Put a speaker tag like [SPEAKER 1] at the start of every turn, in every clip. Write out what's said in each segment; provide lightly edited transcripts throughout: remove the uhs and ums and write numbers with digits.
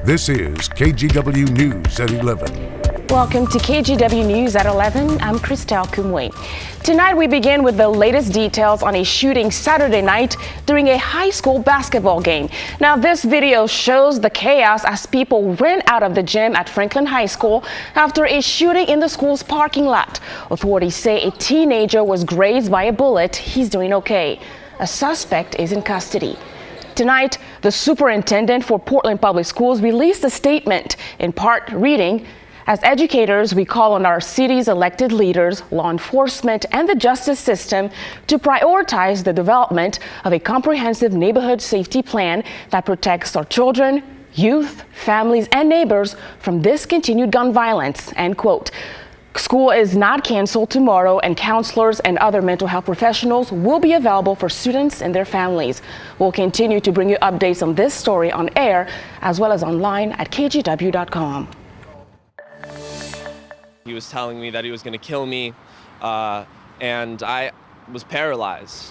[SPEAKER 1] This is KGW News at 11.
[SPEAKER 2] Welcome to KGW News at 11. I'm Christelle Kumwe. Tonight we begin with the latest details on a shooting Saturday night during a high school basketball game. Now this video shows the chaos as people ran out of the gym at Franklin High School after a shooting in the school's parking lot. Authorities say a teenager was grazed by a bullet. He's doing okay. A suspect is in custody. Tonight, the superintendent for Portland Public Schools released a statement, in part reading, "As educators, we call on our city's elected leaders, law enforcement, and the justice system to prioritize the development of a comprehensive neighborhood safety plan that protects our children, youth, families, and neighbors from this continued gun violence." End quote. School is not canceled tomorrow, and counselors and other mental health professionals will be available for students and their families. We'll continue to bring you updates on this story on air as well as online at kgw.com.
[SPEAKER 3] He was telling me that he was going to kill me, and I was paralyzed.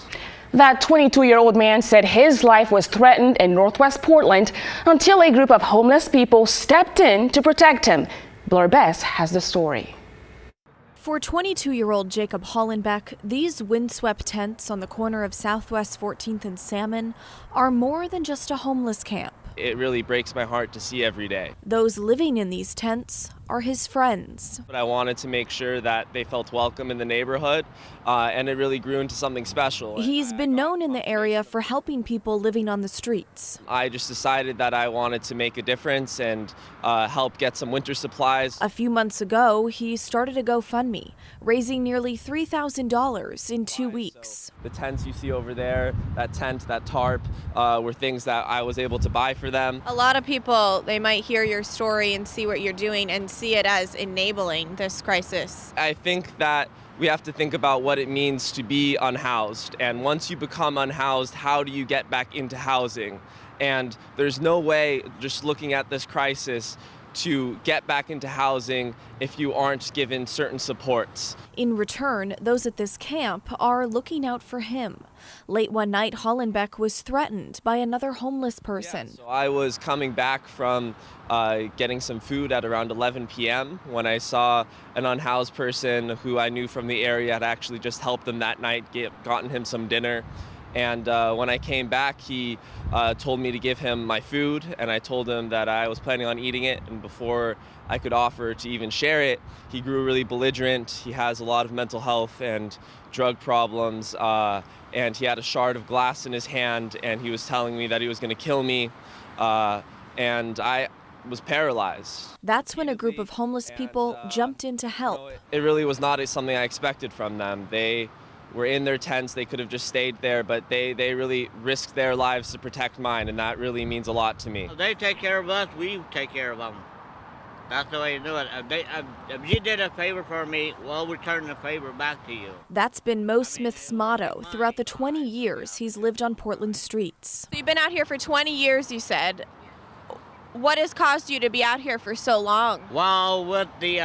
[SPEAKER 2] That 22-year-old man said his life was threatened in Northwest Portland until a group of homeless people stepped in to protect him. Blair Bess has the story.
[SPEAKER 4] For 22-year-old Jacob Hollenbeck, these windswept tents on the corner of Southwest 14th and Salmon are more than just a homeless camp.
[SPEAKER 3] It really breaks my heart to see every day.
[SPEAKER 4] Those living in these tents are his friends.
[SPEAKER 3] But I wanted to make sure that they felt welcome in the neighborhood, and it really grew into something special.
[SPEAKER 4] He's been known in the area for helping people living on the streets.
[SPEAKER 3] I just decided that I wanted to make a difference and help get some winter supplies.
[SPEAKER 4] A few months ago, he started a GoFundMe, raising nearly $3,000 in 2 weeks.
[SPEAKER 3] The tents you see over there, that tent, that tarp, were things that I was able to buy for them.
[SPEAKER 5] A lot of people, they might hear your story and see what you're doing and see it as enabling this crisis.
[SPEAKER 3] I think that we have to think about what it means to be unhoused. And once you become unhoused, how do you get back into housing? And there's no way, just looking at this crisis, to get back into housing if you aren't given certain supports.
[SPEAKER 4] In return, those at this camp are looking out for him. Late one night, Hollenbeck was threatened by another homeless person.
[SPEAKER 3] So I was coming back from getting some food at around 11 p.m. when I saw an unhoused person who I knew from the area. Had actually just helped them that night, gotten him some dinner. And when I came back, he told me to give him my food, and I told him that I was planning on eating it. And before I could offer to even share it, he grew really belligerent. He has a lot of mental health and drug problems, and he had a shard of glass in his hand, and he was telling me that he was going to kill me, and I was paralyzed.
[SPEAKER 4] That's when a group of homeless people jumped in to help.
[SPEAKER 3] It really was not something I expected from them. They were in their tents. They could have just stayed there, but they really risked their lives to protect mine, and that really means a lot to me.
[SPEAKER 6] They take care of us, we take care of them. That's the way you do it. If you did a favor for me, we'll return the favor back to you.
[SPEAKER 4] That's been Mo Smith's motto throughout the 20 years he's lived on Portland streets.
[SPEAKER 5] So you've been out here for 20 years, you said. What has caused you to be out here for so long?
[SPEAKER 6] Well, with the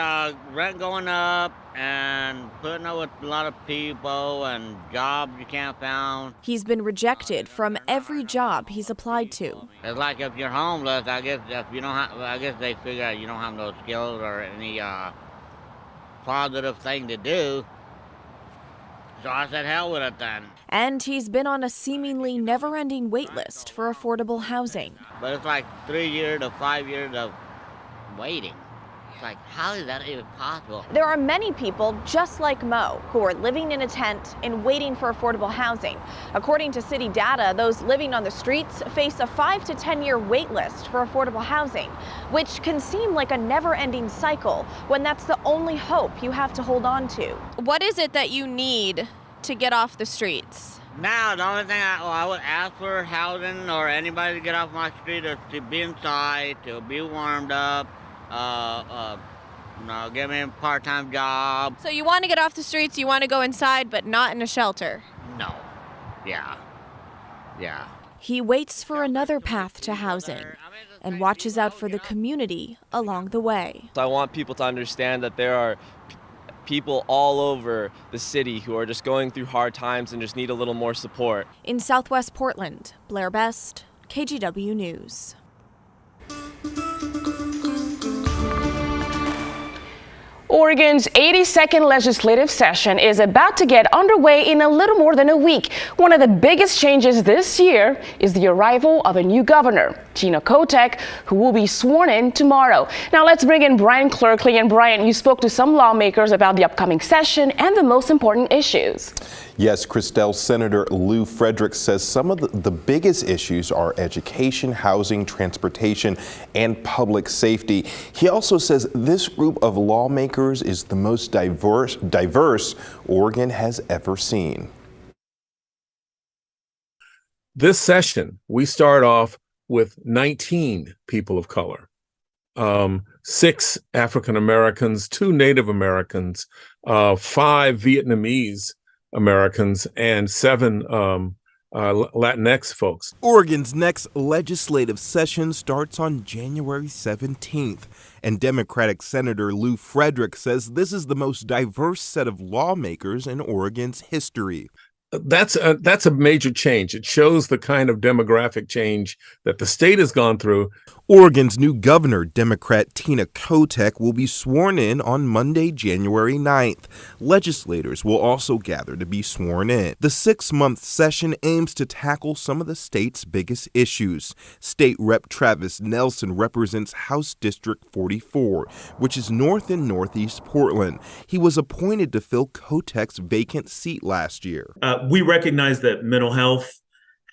[SPEAKER 6] rent going up and putting up with a lot of people and jobs you can't find.
[SPEAKER 4] He's been rejected from every job he's applied to.
[SPEAKER 6] It's like if you're homeless, I guess if you don't have, I guess they figure out you don't have no skills or any positive thing to do. So I said, hell with it then.
[SPEAKER 4] And he's been on a seemingly never-ending wait list for affordable housing.
[SPEAKER 6] But it's like 3 years to 5 years of waiting. It's like, how is that even possible?
[SPEAKER 7] There are many people just like Mo who are living in a tent and waiting for affordable housing. According to city data, those living on the streets face a 5 to 10 year wait list for affordable housing, which can seem like a never-ending cycle when that's the only hope you have to hold on to.
[SPEAKER 5] What is it that you need to get off the streets?
[SPEAKER 6] Now, the only thing I would ask for housing or anybody to get off my street is to be inside, to be warmed up, give me a part-time job.
[SPEAKER 5] So you want to get off the streets, you want to go inside, but not in a shelter?
[SPEAKER 6] No. Yeah.
[SPEAKER 4] He waits for another path to housing and watches out for the community along the way.
[SPEAKER 3] I want people to understand that there are people all over the city who are just going through hard times and just need a little more support.
[SPEAKER 4] In Southwest Portland, Blair Best, KGW News.
[SPEAKER 2] Oregon's 82nd legislative session is about to get underway in a little more than a week. One of the biggest changes this year is the arrival of a new governor, Tina Kotek, who will be sworn in tomorrow. Now let's bring in Brian Clerkley. And Brian, you spoke to some lawmakers about the upcoming session and the most important issues.
[SPEAKER 8] Yes, Christelle, Senator Lou Frederick says some of the biggest issues are education, housing, transportation, and public safety. He also says this group of lawmakers is the most diverse Oregon has ever seen.
[SPEAKER 9] This session, we start off with 19 people of color, 6 African Americans, 2 Native Americans, 5 Vietnamese Americans, and 7 Latinx folks.
[SPEAKER 10] Oregon's next legislative session starts on January 17th, and Democratic Senator Lou Frederick says this is the most diverse set of lawmakers in Oregon's history.
[SPEAKER 9] That's a major change. It shows the kind of demographic change that the state has gone through.
[SPEAKER 10] Oregon's new governor, Democrat Tina Kotek, will be sworn in on Monday, January 9th. Legislators will also gather to be sworn in. The 6-month session aims to tackle some of the state's biggest issues. State Rep Travis Nelson represents House District 44, which is north and northeast Portland. He was appointed to fill Kotek's vacant seat last year.
[SPEAKER 11] We recognize that mental health,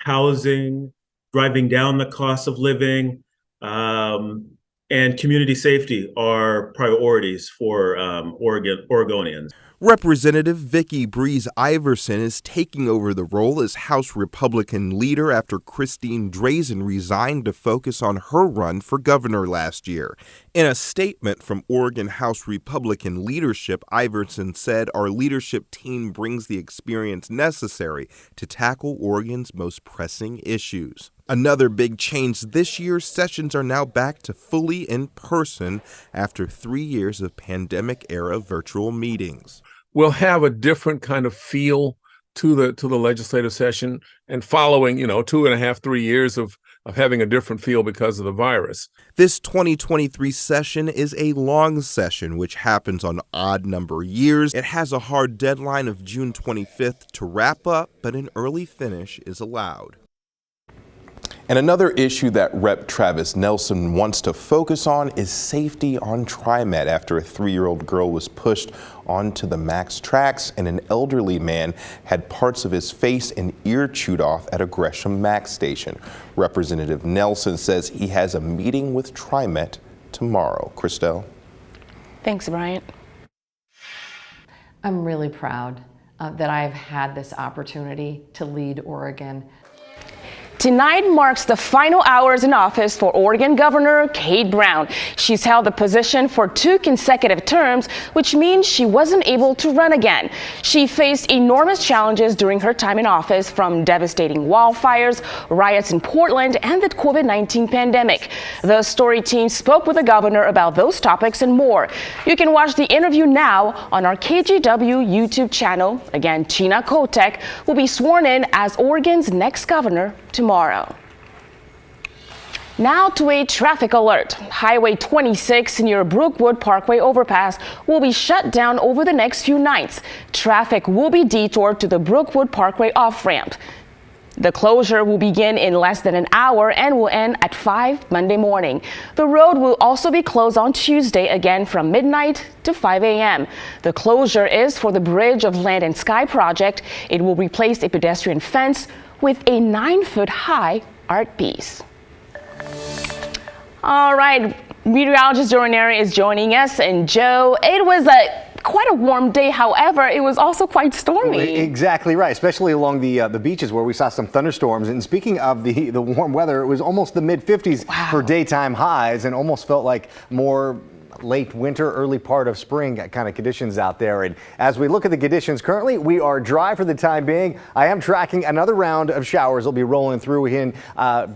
[SPEAKER 11] housing, driving down the cost of living, and community safety are priorities for Oregonians.
[SPEAKER 10] Representative Vicki Breeze Iverson is taking over the role as House Republican leader after Christine Drazen resigned to focus on her run for governor last year. In a statement from Oregon House Republican leadership, Iverson said, "Our leadership team brings the experience necessary to tackle Oregon's most pressing issues." Another big change this year, sessions are now back to fully in person after 3 years of pandemic-era virtual meetings.
[SPEAKER 9] We'll have a different kind of feel to the legislative session, and following 2.5, 3 years of having a different feel because of the virus.
[SPEAKER 10] This 2023 session is a long session, which happens on odd number years. It has a hard deadline of June 25th to wrap up, but an early finish is allowed.
[SPEAKER 8] And another issue that Rep. Travis Nelson wants to focus on is safety on TriMet after a 3-year-old girl was pushed onto the MAX tracks and an elderly man had parts of his face and ear chewed off at a Gresham MAX station. Representative Nelson says he has a meeting with TriMet tomorrow. Christelle?
[SPEAKER 2] Thanks, Brian.
[SPEAKER 12] I'm really proud that I've had this opportunity to lead Oregon.
[SPEAKER 2] Tonight marks the final hours in office for Oregon Governor Kate Brown. She's held the position for 2 consecutive terms, which means she wasn't able to run again. She faced enormous challenges during her time in office, from devastating wildfires, riots in Portland, and the COVID-19 pandemic. The Story team spoke with the governor about those topics and more. You can watch the interview now on our KGW YouTube channel. Again, Tina Kotek will be sworn in as Oregon's next governor tomorrow. Now to a traffic alert. Highway 26 near Brookwood Parkway overpass will be shut down over the next few nights. Traffic will be detoured to the Brookwood Parkway off-ramp. The closure will begin in less than an hour and will end at 5 Monday morning. The road will also be closed on Tuesday, again from midnight to 5 a.m. The closure is for the Bridge of Land and Sky project. It will replace a pedestrian fence with a 9-foot-high art piece. All right, meteorologist Joe Ranieri is joining us. And Joe, it was quite a warm day. However, it was also quite stormy.
[SPEAKER 13] Exactly right, especially along the beaches where we saw some thunderstorms. And speaking of the warm weather, it was almost the mid-50s for daytime highs and almost felt like more late winter, early part of spring kind of conditions out there. And as we look at the conditions currently, we are dry for the time being. I am tracking another round of showers. Will be rolling through in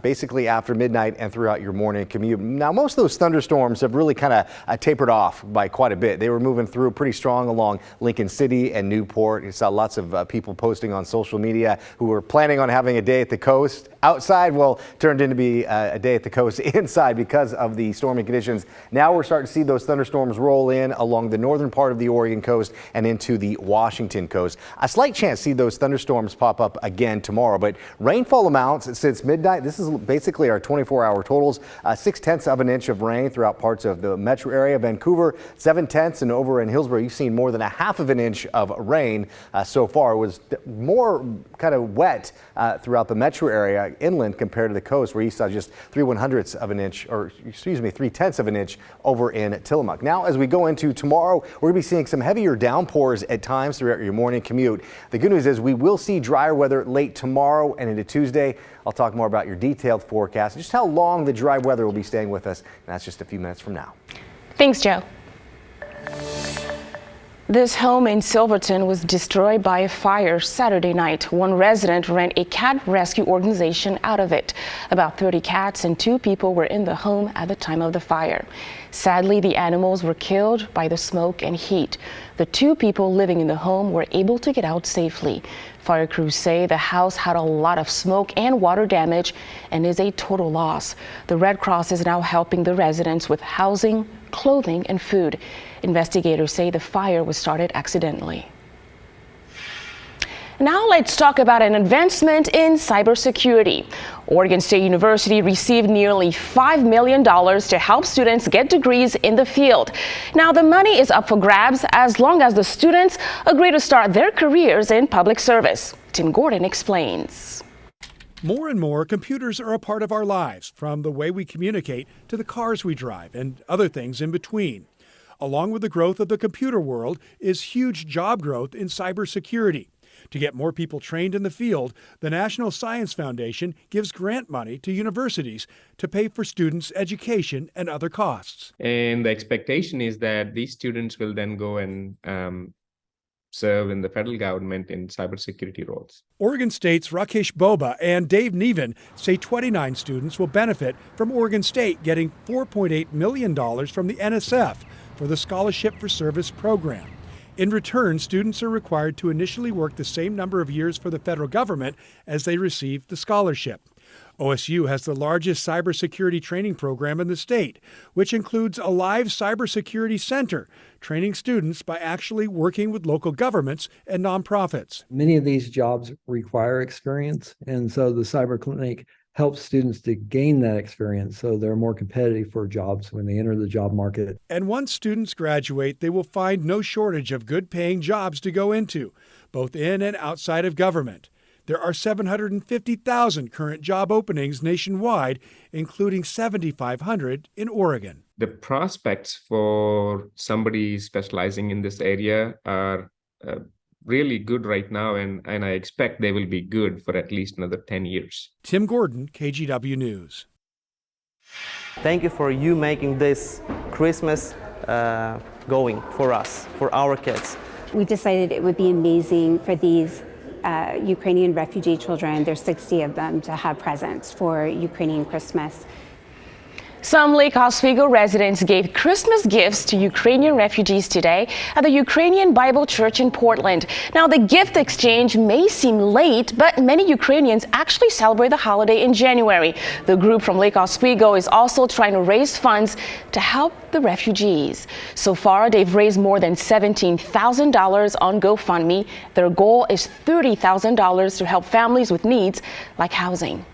[SPEAKER 13] basically after midnight and throughout your morning commute. Now, most of those thunderstorms have really kind of tapered off by quite a bit. They were moving through pretty strong along Lincoln City and Newport. You saw lots of people posting on social media who were planning on having a day at the coast outside. Well, turned into be a day at the coast inside because of the stormy conditions. Now we're starting to see those thunderstorms roll in along the northern part of the Oregon coast and into the Washington coast. A slight chance to see those thunderstorms pop up again tomorrow, but rainfall amounts since midnight. This is basically our 24-hour totals. 6/10 of an inch of rain throughout parts of the metro area. Vancouver, 7/10, and over in Hillsborough, you've seen more than 1/2 of an inch of rain so far. It was more kind of wet throughout the metro area inland compared to the coast, where you saw just 3/100ths of an inch, or excuse me, 3/10 of an inch over in Tillamook. Now, as we go into tomorrow, we're going to be seeing some heavier downpours at times throughout your morning commute. The good news is we will see drier weather late tomorrow and into Tuesday. I'll talk more about your detailed forecast and just how long the dry weather will be staying with us. And that's just a few minutes from now.
[SPEAKER 2] Thanks, Joe. This home in Silverton was destroyed by a fire Saturday night. One resident ran a cat rescue organization out of it. About 30 cats and 2 people were in the home at the time of the fire. Sadly, the animals were killed by the smoke and heat. The 2 people living in the home were able to get out safely. Fire crews say the house had a lot of smoke and water damage and is a total loss. The Red Cross is now helping the residents with housing, clothing, and food. Investigators say the fire was started accidentally. Now let's talk about an advancement in cybersecurity. Oregon State University received nearly $5 million to help students get degrees in the field. Now the money is up for grabs as long as the students agree to start their careers in public service. Tim Gordon explains.
[SPEAKER 14] More and more, computers are a part of our lives, from the way we communicate to the cars we drive and other things in between. Along with the growth of the computer world is huge job growth in cybersecurity. To get more people trained in the field, the National Science Foundation gives grant money to universities to pay for students' education and other costs.
[SPEAKER 15] And the expectation is that these students will then go and serve in the federal government in cybersecurity roles.
[SPEAKER 14] Oregon State's Rakesh Boba and Dave Neven say 29 students will benefit from Oregon State getting $4.8 million from the NSF for the Scholarship for Service program. In return, students are required to initially work the same number of years for the federal government as they receive the scholarship. OSU has the largest cybersecurity training program in the state, which includes a live cybersecurity center, training students by actually working with local governments and nonprofits.
[SPEAKER 16] Many of these jobs require experience, and so the cyber clinic helps students to gain that experience so they're more competitive for jobs when they enter the job market.
[SPEAKER 14] And once students graduate, they will find no shortage of good-paying jobs to go into, both in and outside of government. There are 750,000 current job openings nationwide, including 7,500 in Oregon.
[SPEAKER 15] The prospects for somebody specializing in this area are really good right now, and I expect they will be good for at least another 10 years.
[SPEAKER 14] Tim Gordon, KGW News.
[SPEAKER 17] Thank you for you making this Christmas going for us, for our kids.
[SPEAKER 18] We decided it would be amazing for these Ukrainian refugee children, there's 60 of them, to have presents for Ukrainian Christmas.
[SPEAKER 2] Some Lake Oswego residents gave Christmas gifts to Ukrainian refugees today at the Ukrainian Bible Church in Portland. Now, the gift exchange may seem late, but many Ukrainians actually celebrate the holiday in January. The group from Lake Oswego is also trying to raise funds to help the refugees. So far, they've raised more than $17,000 on GoFundMe. Their goal is $30,000 to help families with needs like housing.